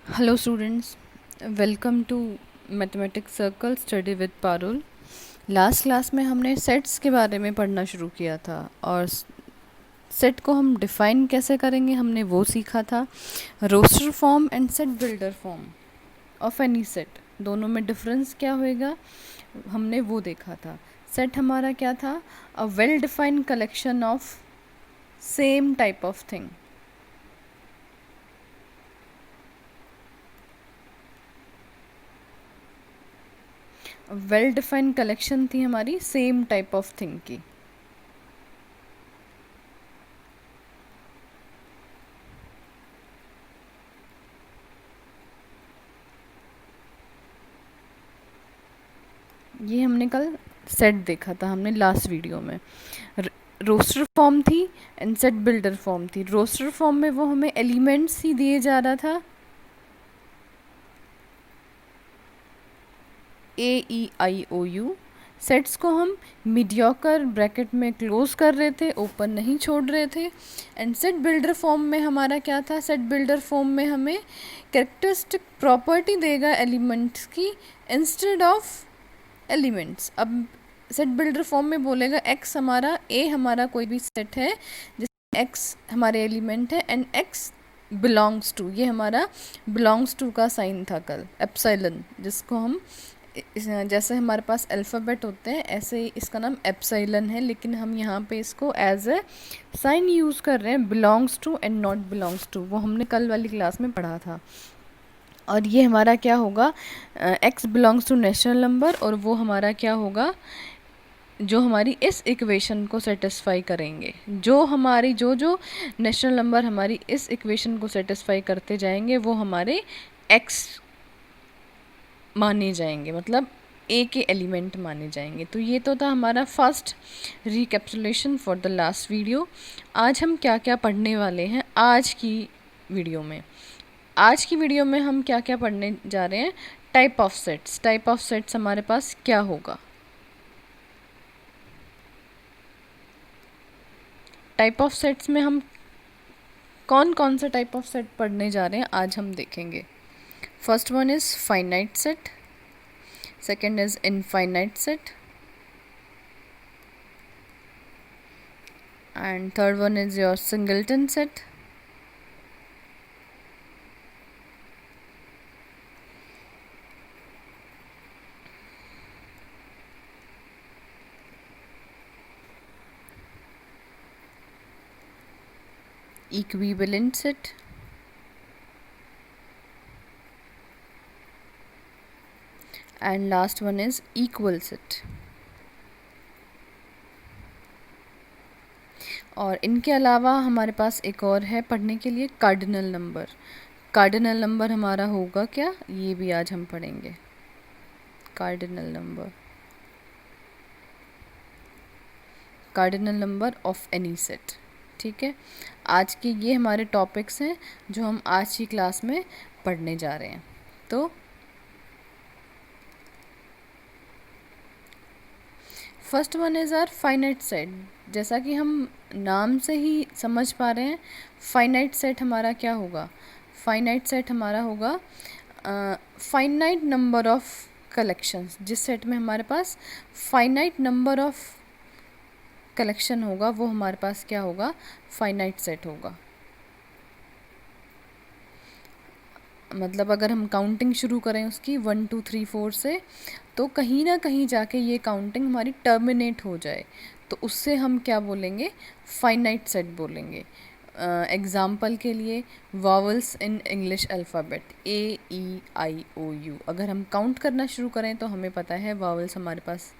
Hello students, welcome to mathematics circle study with Parul. Last class में हमने sets के बारे में पढ़ना शुरू किया था और सेट को हम डिफ़ाइन कैसे करेंगे हमने वो सीखा था। Roster form and set builder form of any set, दोनों में डिफरेंस क्या होएगा हमने वो देखा था। सेट हमारा क्या था? A well defined collection of same type of thing. Well defined collection थी हमारी सेम टाइप ऑफ थिंग की। ये हमने कल सेट देखा था हमने लास्ट वीडियो में। रोस्टर फॉर्म थी एंड सेट बिल्डर फॉर्म थी। रोस्टर फॉर्म में वो हमें एलिमेंट्स ही दिए जा रहा था, AEIOU। सेट्स को हम मीडियोकर ब्रैकेट में क्लोज कर रहे थे, ओपन नहीं छोड़ रहे थे। एंड सेट बिल्डर फॉर्म में हमारा क्या था? सेट बिल्डर फॉर्म में हमें कैरेक्टरिस्टिक प्रॉपर्टी देगा एलिमेंट्स की इंस्टेड ऑफ एलिमेंट्स। अब सेट बिल्डर फॉर्म में बोलेगा एक्स हमारा, ए हमारा कोई भी सेट है जिसमें एक्स हमारे एलिमेंट है एंड एक्स बिलोंग्स टू, ये हमारा बिलोंग्स टू का साइन था कल, एप्सिलॉन, जिसको हम जैसे हमारे पास अल्फ़ाबेट होते हैं ऐसे ही इसका नाम एप्सिलॉन है, लेकिन हम यहाँ पे इसको एज ए साइन यूज़ कर रहे हैं, belongs to and not belongs to. वो हमने कल वाली क्लास में पढ़ा था। और ये हमारा क्या होगा? X belongs to natural number, और वो हमारा क्या होगा? जो हमारी इस इक्वेशन को सेटिस्फाई करेंगे, जो हमारी जो जो नेचुरल नंबर हमारी इस इक्वेशन को सेटिस्फाई करते जाएंगे वो हमारे एक्स माने जाएंगे, मतलब ए के एलिमेंट माने जाएंगे। तो ये तो था हमारा first recapsulation for the last video. आज हम क्या क्या पढ़ने वाले हैं आज की वीडियो में? आज की वीडियो में हम क्या क्या पढ़ने जा रहे हैं? Type of sets. Type of sets हमारे पास क्या होगा? टाइप ऑफ सेट्स में हम कौन कौन से टाइप ऑफ सेट पढ़ने जा रहे हैं आज हम देखेंगे। First one is finite set, second is infinite set, and third one is your singleton set, equivalent set, and last one is equal set। और इनके अलावा हमारे पास एक और है पढ़ने के लिए, कार्डिनल नंबर। कार्डिनल नंबर हमारा होगा क्या, ये भी आज हम पढ़ेंगे। Cardinal number, cardinal number of any set. ठीक है, आज के ये हमारे टॉपिक्स हैं जो हम आज की क्लास में पढ़ने जा रहे हैं। तो first one is our finite set. जैसा कि हम नाम से ही समझ पा रहे हैं, फाइनाइट सेट हमारा क्या होगा? फाइनाइट सेट हमारा होगा फाइनाइट नंबर ऑफ कलेक्शंस। जिस सेट में हमारे पास फाइनाइट नंबर ऑफ कलेक्शन होगा वो हमारे पास क्या होगा? फाइनाइट सेट होगा। मतलब अगर हम काउंटिंग शुरू करें उसकी 1 2 3 4 से, तो कहीं ना कहीं जाके ये काउंटिंग हमारी टर्मिनेट हो जाए, तो उससे हम क्या बोलेंगे? फाइनाइट सेट बोलेंगे। एग्ज़ाम्पल के लिए, vowels in English alphabet AEIOU, अगर हम काउंट करना शुरू करें तो हमें पता है वॉवल्स हमारे पास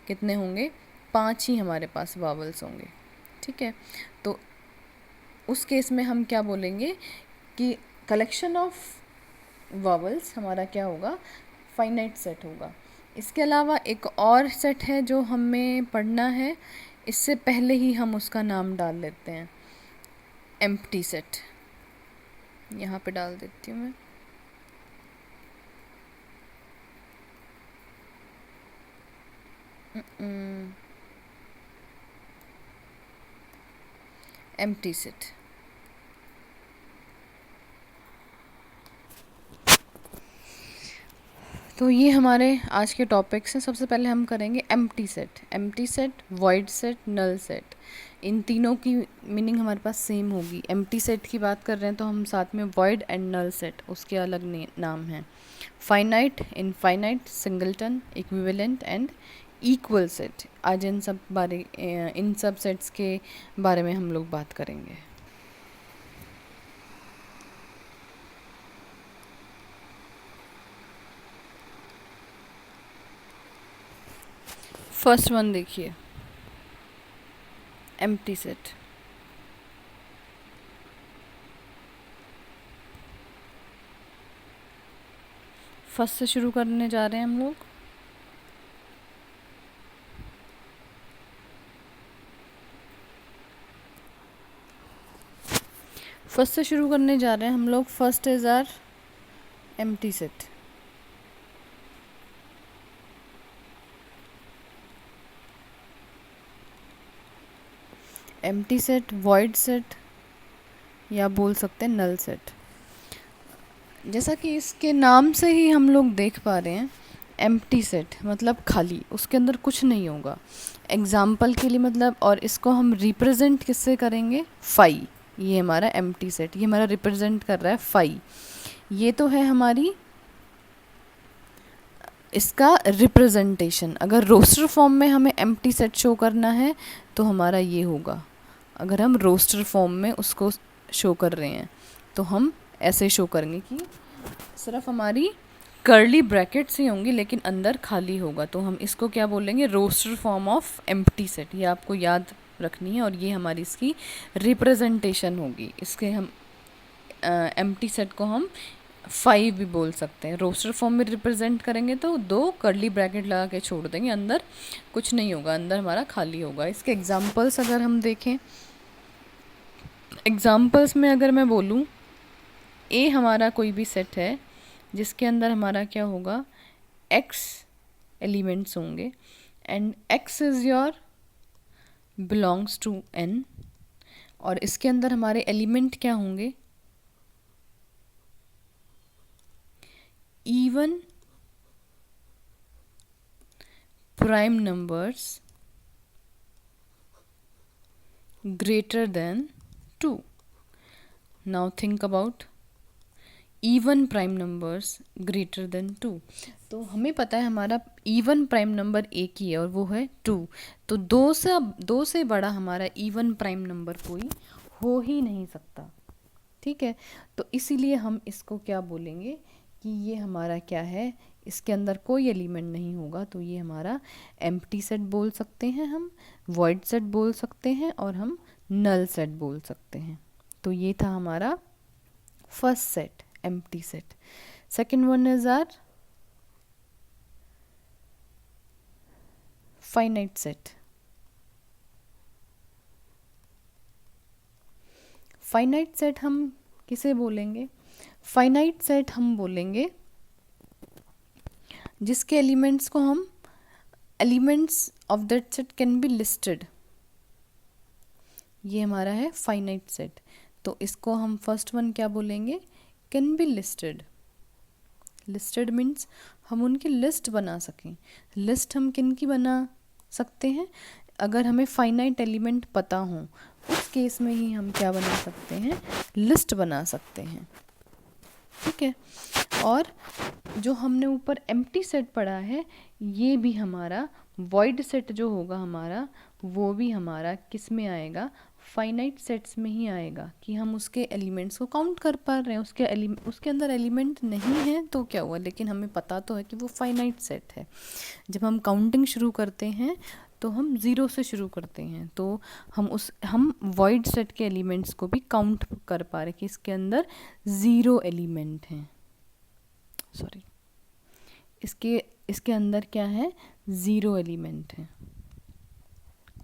कितने होंगे? 5 ही हमारे पास वॉवल्स होंगे। ठीक है, तो उस केस में हम क्या बोलेंगे कि कलेक्शन ऑफ वॉवल्स हमारा क्या होगा? फाइनाइट सेट होगा। इसके अलावा एक और सेट है जो हमें पढ़ना है, इससे पहले ही हम उसका नाम डाल लेते हैं, एम्प्टी सेट। यहाँ पे डाल देती हूँ मैं। Empty set. तो ये हमारे आज के टॉपिक्स हैं। सबसे पहले हम करेंगे empty set, void set, null set. इन तीनों की मीनिंग हमारे पास सेम होगी। एम्प्टी सेट की बात कर रहे हैं तो हम साथ में वॉइड एंड नल सेट, उसके अलग नाम हैं। Finite, infinite, singleton, equivalent and equal set. आज इन सब सेट्स के बारे में हम लोग बात करेंगे। फर्स्ट वन देखिए, एम्प्टी सेट। फर्स्ट से शुरू करने जा रहे हैं हम लोग। फर्स्ट से शुरू करने जा रहे हैं हम लोग। First is our empty set. Empty set, void set या बोल सकते हैं नल सेट। जैसा कि इसके नाम से ही हम लोग देख पा रहे हैं, एम्प्टी सेट मतलब खाली, उसके अंदर कुछ नहीं होगा। एग्जाम्पल के लिए मतलब, और इसको हम रिप्रेजेंट किससे करेंगे? फाई। ये हमारा एम्प्टी सेट, ये हमारा रिप्रेजेंट कर रहा है फाई। ये तो है हमारी इसका रिप्रेजेंटेशन। अगर रोस्टर फॉर्म में हमें एम्प्टी सेट शो करना है तो हमारा ये होगा। अगर हम रोस्टर फॉर्म में उसको शो कर रहे हैं तो हम ऐसे शो करेंगे कि सिर्फ हमारी कर्ली ब्रैकेट्स ही होंगी लेकिन अंदर खाली होगा। तो हम इसको क्या बोलेंगे? Roster form of empty set. ये आपको याद रखनी है और ये हमारी इसकी रिप्रेजेंटेशन होगी। इसके हम एम्प्टी सेट को हम 5 भी बोल सकते हैं। रोस्टर फॉर्म में रिप्रेजेंट करेंगे तो 2 कर्ली ब्रैकेट लगा के छोड़ देंगे, अंदर कुछ नहीं होगा, अंदर हमारा खाली होगा। इसके एग्जांपल्स अगर हम देखें, एग्जांपल्स में अगर मैं बोलूँ, ए हमारा कोई भी सेट है जिसके अंदर हमारा क्या होगा? x एलिमेंट्स होंगे and x is your belongs to n, और इसके अंदर हमारे एलिमेंट क्या होंगे? even prime numbers greater than 2. Now think about even prime numbers greater than 2. तो हमें पता है हमारा even prime number एक ही है और वो है 2। तो दो से बड़ा हमारा even prime number कोई हो ही नहीं सकता। ठीक है, तो इसीलिए हम इसको क्या बोलेंगे कि ये हमारा क्या है? इसके अंदर कोई एलिमेंट नहीं होगा, तो ये हमारा एम्प्टी सेट बोल सकते हैं, हम वॉइड सेट बोल सकते हैं और हम नल सेट बोल सकते हैं। तो ये था हमारा first set, empty set. Second one is our finite set. Finite set हम किसे बोलेंगे? फाइनाइट सेट हम बोलेंगे जिसके एलिमेंट्स को हम elements of that set can be listed. ये हमारा है फाइनाइट सेट। तो इसको हम फर्स्ट वन क्या बोलेंगे? Can be listed. Listed means हम उनकी लिस्ट बना सकें। लिस्ट हम किन की बना सकते हैं? अगर हमें फाइनाइट एलिमेंट पता हो उस केस में ही हम क्या बना सकते हैं? लिस्ट बना सकते हैं। ठीक है, और जो हमने ऊपर एम्प्टी सेट पढ़ा है, ये भी हमारा वॉइड सेट जो होगा हमारा, वो भी हमारा किस में आएगा? फाइनाइट सेट्स में ही आएगा कि हम उसके एलिमेंट्स को काउंट कर पा रहे हैं। उसके अंदर एलिमेंट नहीं है तो क्या हुआ, लेकिन हमें पता तो है कि वो फाइनाइट सेट है। जब हम काउंटिंग शुरू करते हैं तो हम 0 से शुरू करते हैं, तो हम वॉइड सेट के एलिमेंट्स को भी काउंट कर पा रहे कि इसके अंदर 0 एलिमेंट हैं। सॉरी, इसके अंदर क्या है? 0 एलिमेंट है।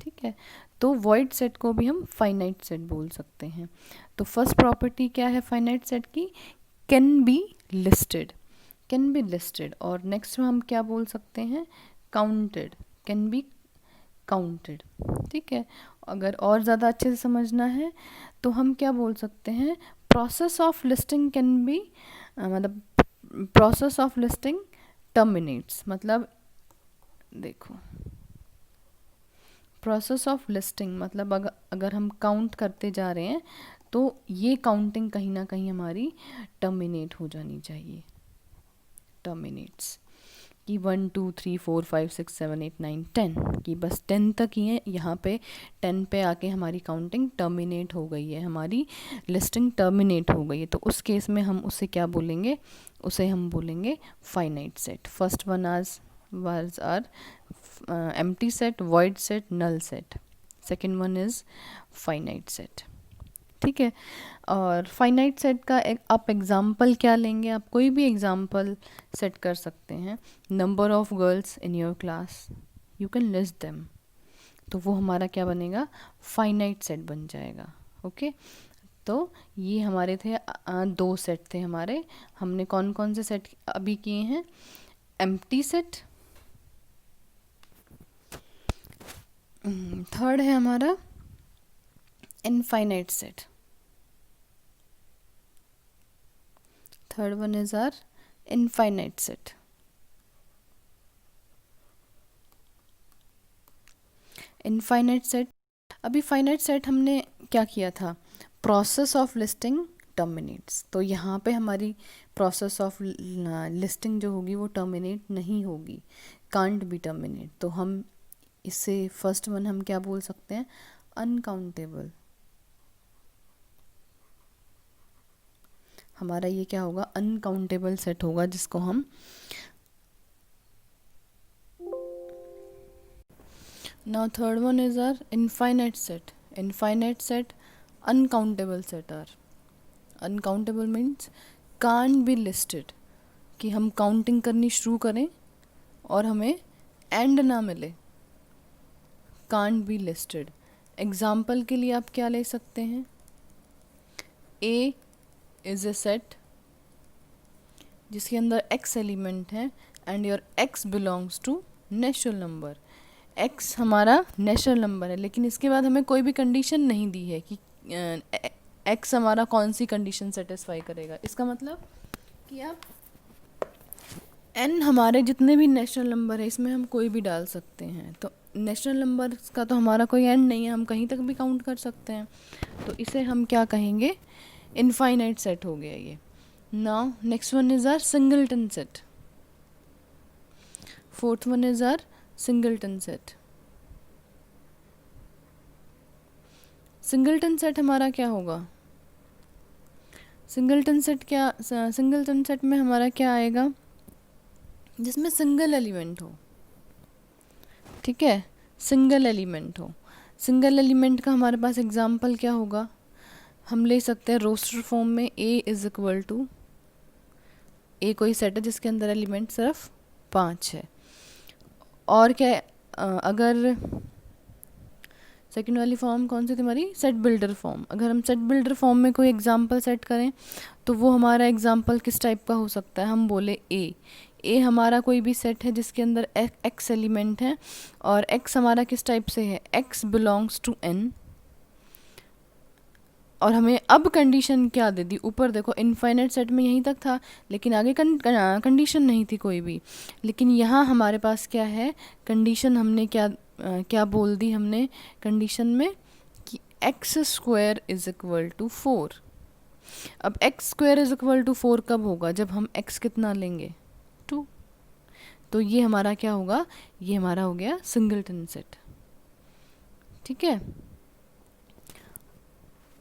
ठीक है, तो वॉइड सेट को भी हम फाइनाइट सेट बोल सकते हैं। तो फर्स्ट प्रॉपर्टी क्या है फाइनाइट सेट की? Can be listed. Can be listed. और नेक्स्ट में हम क्या बोल सकते हैं? काउंटेड। Can be counted. ठीक है, अगर और ज़्यादा अच्छे से समझना है तो हम क्या बोल सकते हैं? Process of listing can be, मतलब प्रोसेस ऑफ लिस्टिंग टर्मिनेट्स, मतलब देखो प्रोसेस ऑफ लिस्टिंग मतलब अगर हम काउंट करते जा रहे हैं तो ये काउंटिंग कहीं ना कहीं हमारी टर्मिनेट हो जानी चाहिए। टर्मिनेट्स कि 1 2 3 4 5 6 7 8 9 10 कि बस 10 तक ही है, यहाँ पे 10 पे आके हमारी काउंटिंग टर्मिनेट हो गई है, हमारी लिस्टिंग टर्मिनेट हो गई है। तो उस केस में हम उसे क्या बोलेंगे, उसे हम बोलेंगे finite set. First one was are empty set, void set, null set. Second one is finite set. ठीक है। और फाइनाइट सेट का आप एग्जाम्पल क्या लेंगे, आप कोई भी एग्जाम्पल सेट कर सकते हैं। Number of girls in your class, you can list them, तो वो हमारा क्या बनेगा, फाइनाइट सेट बन जाएगा। ओके तो ये हमारे थे दो सेट थे हमारे। हमने कौन कौन से सेट अभी किए हैं, एम्प्टी सेट, थर्ड है हमारा infinite set, third one is our infinite set. Infinite set, अभी फाइनाइट सेट हमने क्या किया था, प्रोसेस ऑफ लिस्टिंग टर्मिनेट्स, तो यहाँ पे हमारी प्रोसेस ऑफ लिस्टिंग जो होगी वो टर्मिनेट नहीं होगी, कांट बी टर्मिनेट। तो हम इससे फर्स्ट वन हम क्या बोल सकते हैं, अनकाउंटेबल। हमारा ये क्या होगा, अनकाउंटेबल सेट होगा, जिसको हम now third one is our infinite set. Infinite set uncountable set our, uncountable means can't be listed, कि हम काउंटिंग करनी शुरू करें और हमें एंड ना मिले, कांट बी लिस्टेड। एग्जाम्पल के लिए आप क्या ले सकते हैं, ए इज ए सेट जिसके अंदर x एलिमेंट है and your x belongs to natural number. x हमारा नेचुरल नंबर है, लेकिन इसके बाद हमें कोई भी कंडीशन नहीं दी है कि x हमारा कौन सी कंडीशन सेटिस्फाई करेगा। इसका मतलब कि आप n हमारे जितने भी नेचुरल नंबर है इसमें हम कोई भी डाल सकते हैं, तो नेचुरल नंबर का तो हमारा कोई एंड नहीं है, हम कहीं तक भी काउंट कर सकते हैं, तो इसे हम क्या कहेंगे, इनफाइनाइट सेट हो गया ये। Now next one is our singleton set, fourth one is our singleton set. Singleton set हमारा क्या होगा, सिंगलटन सेट में हमारा क्या आएगा, जिसमें सिंगल एलिमेंट हो, ठीक है, सिंगल एलिमेंट हो। सिंगल एलिमेंट का हमारे पास एग्जाम्पल क्या होगा, हम ले सकते हैं रोस्टर फॉर्म में a इज इक्वल टू, ए कोई सेट है जिसके अंदर एलिमेंट सिर्फ 5 है। और क्या अगर सेकेंड वाली फॉर्म कौन सी थी हमारी, सेट बिल्डर फॉर्म। अगर हम सेट बिल्डर फॉर्म में कोई एग्जाम्पल सेट करें तो वो हमारा एग्जाम्पल किस टाइप का हो सकता है, हम बोले ए हमारा कोई भी सेट है जिसके अंदर x एलिमेंट है और x हमारा किस टाइप से है, x बिलोंग्स टू n। और हमें अब कंडीशन क्या दे दी, ऊपर देखो इनफाइनाइट सेट में यहीं तक था लेकिन आगे कंडीशन नहीं थी कोई भी, लेकिन यहाँ हमारे पास क्या है, कंडीशन हमने क्या बोल दी हमने कंडीशन में कि x square is equal to 4। अब x square is equal to 4 कब होगा, जब हम x कितना लेंगे, 2। तो ये हमारा क्या होगा, ये हमारा हो गया सिंगलटन सेट, ठीक है।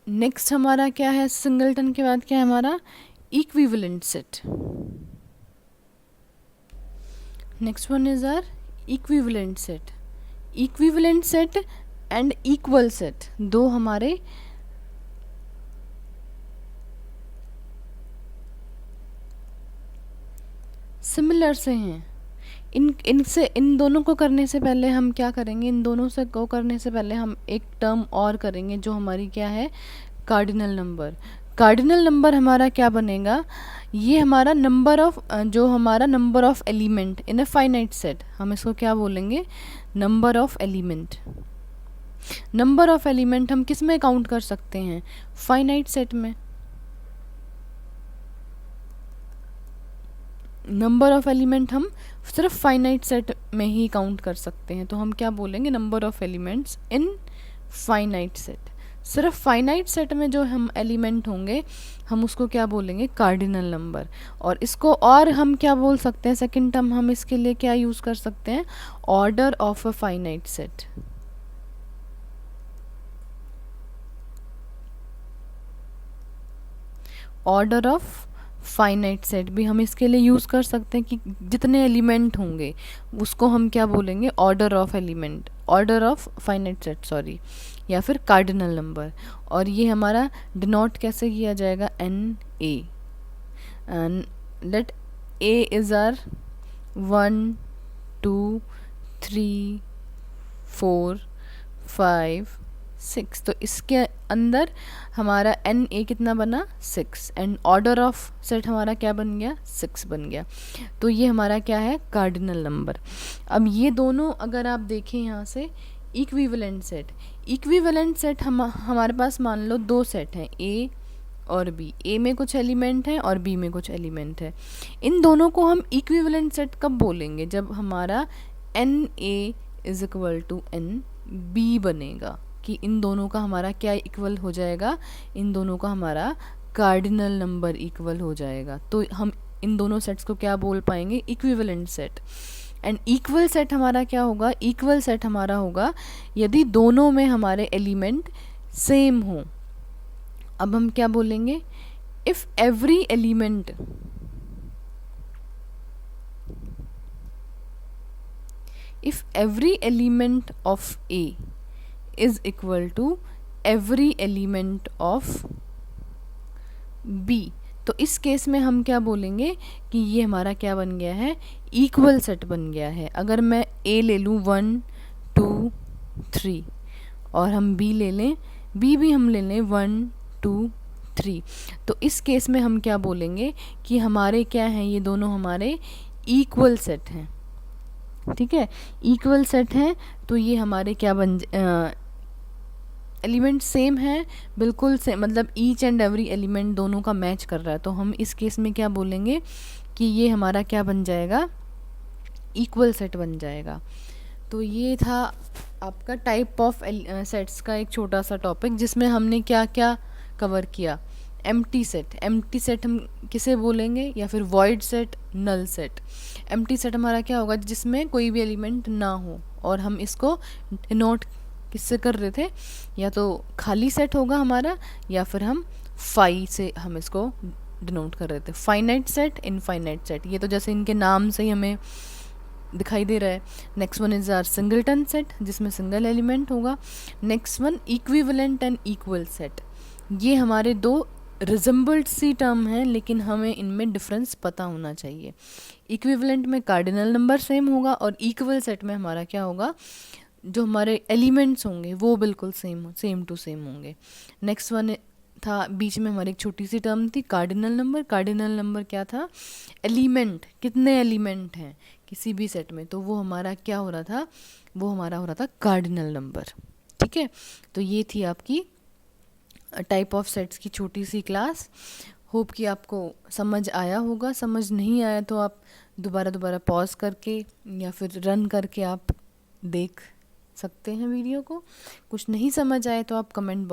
नेक्स्ट हमारा क्या है, सिंगलटन के बाद क्या है हमारा, equivalent set. Next one is our equivalent set. Equivalent set and equal set दो हमारे सिमिलर से हैं। इन दोनों को करने से पहले हम क्या करेंगे, इन दोनों से को करने से पहले हम एक टर्म और करेंगे जो हमारी क्या है, कार्डिनल नंबर। कार्डिनल नंबर हमारा क्या बनेगा, ये हमारा number of element in a finite set, हम इसको क्या बोलेंगे, number of element. Number of element हम किस में काउंट कर सकते हैं, फाइनाइट सेट में। नंबर ऑफ़ एलिमेंट हम सिर्फ फाइनाइट सेट में ही काउंट कर सकते हैं, तो हम क्या बोलेंगे, number of elements in finite set. सिर्फ फाइनाइट सेट में जो हम एलिमेंट होंगे हम उसको क्या बोलेंगे, कार्डिनल नंबर। और इसको और हम क्या बोल सकते हैं, सेकंड टर्म हम इसके लिए क्या यूज़ कर सकते हैं, order of a finite set. Order of finite set भी हम इसके लिए यूज़ कर सकते हैं कि जितने एलिमेंट होंगे उसको हम क्या बोलेंगे, order of element, order of finite set sorry, या फिर कार्डिनल नंबर। और ये हमारा डिनोट कैसे किया जाएगा, n A, and let A is our 1 2 3 4 5 6, तो इसके अंदर हमारा एन ए कितना बना, 6, एंड ऑर्डर ऑफ सेट हमारा क्या बन गया, 6 बन गया। तो ये हमारा क्या है, कार्डिनल नंबर। अब ये दोनों अगर आप देखें यहाँ से इक्विवेलेंट सेट, इक्विवेलेंट सेट हमारे पास मान लो दो सेट हैं, ए और बी, ए में कुछ एलिमेंट है और बी में कुछ एलिमेंट है। इन दोनों को हम इक्विवेलेंट सेट कब बोलेंगे, जब हमारा n A is equal to n B बनेगा, कि इन दोनों का हमारा क्या इक्वल हो जाएगा, इन दोनों का हमारा कार्डिनल नंबर इक्वल हो जाएगा। तो हम इन दोनों सेट्स को क्या बोल पाएंगे, equivalent set. And equal set हमारा क्या होगा, इक्वल सेट हमारा होगा यदि दोनों में हमारे एलिमेंट सेम हो। अब हम क्या बोलेंगे, if every element of A is equal to every element of B, तो इस केस में हम क्या बोलेंगे कि ये हमारा क्या बन गया है, इक्वल सेट बन गया है। अगर मैं A ले लूँ 1 2 3 और हम B ले लें, B भी हम ले लें 1 2 3, तो इस केस में हम क्या बोलेंगे कि हमारे क्या हैं, ये दोनों हमारे इक्वल सेट हैं। ठीक है, इक्वल सेट हैं, तो ये हमारे क्या बन एलिमेंट सेम है, बिल्कुल सेम, मतलब ईच एंड एवरी एलिमेंट दोनों का मैच कर रहा है। तो हम इस केस में क्या बोलेंगे कि ये हमारा क्या बन जाएगा, इक्वल सेट बन जाएगा। तो ये था आपका टाइप ऑफ सेट्स का एक छोटा सा टॉपिक, जिसमें हमने क्या क्या कवर किया। एम्प्टी सेट, एम्प्टी सेट हम किसे बोलेंगे, या फिर void set, null set. Empty set हमारा क्या होगा, जिसमें कोई भी एलिमेंट ना हो, और हम इसको नोट किससे कर रहे थे, या तो खाली सेट होगा हमारा, या फिर हम फाई से हम इसको डिनोट कर रहे थे, फाइनाइट सेट, इनफाइनाइट सेट। ये तो जैसे इनके नाम से ही हमें दिखाई दे रहा है। Next one is our singleton set, जिसमें सिंगल एलिमेंट होगा। Next one equivalent and equal set, ये हमारे दो रिजम्बल्ड सी टर्म हैं, लेकिन हमें इनमें डिफरेंस पता होना चाहिए। इक्विवेलेंट में कार्डिनल नंबर सेम होगा, और इक्वल सेट में हमारा क्या होगा, जो हमारे एलिमेंट्स होंगे वो बिल्कुल सेम टू सेम होंगे। नेक्स्ट वन था, बीच में हमारी एक छोटी सी टर्म थी, कार्डिनल नंबर। कार्डिनल नंबर क्या था, एलिमेंट, कितने एलिमेंट हैं किसी भी सेट में, तो वो हमारा क्या हो रहा था, वो हमारा हो रहा था कार्डिनल नंबर। ठीक है, तो ये थी आपकी टाइप ऑफ सेट्स की छोटी सी क्लास। होप कि आपको समझ आया होगा। समझ नहीं आया तो आप दोबारा पॉज करके या फिर रन करके आप देख सकते हैं वीडियो को। कुछ नहीं समझ आए तो आप कमेंट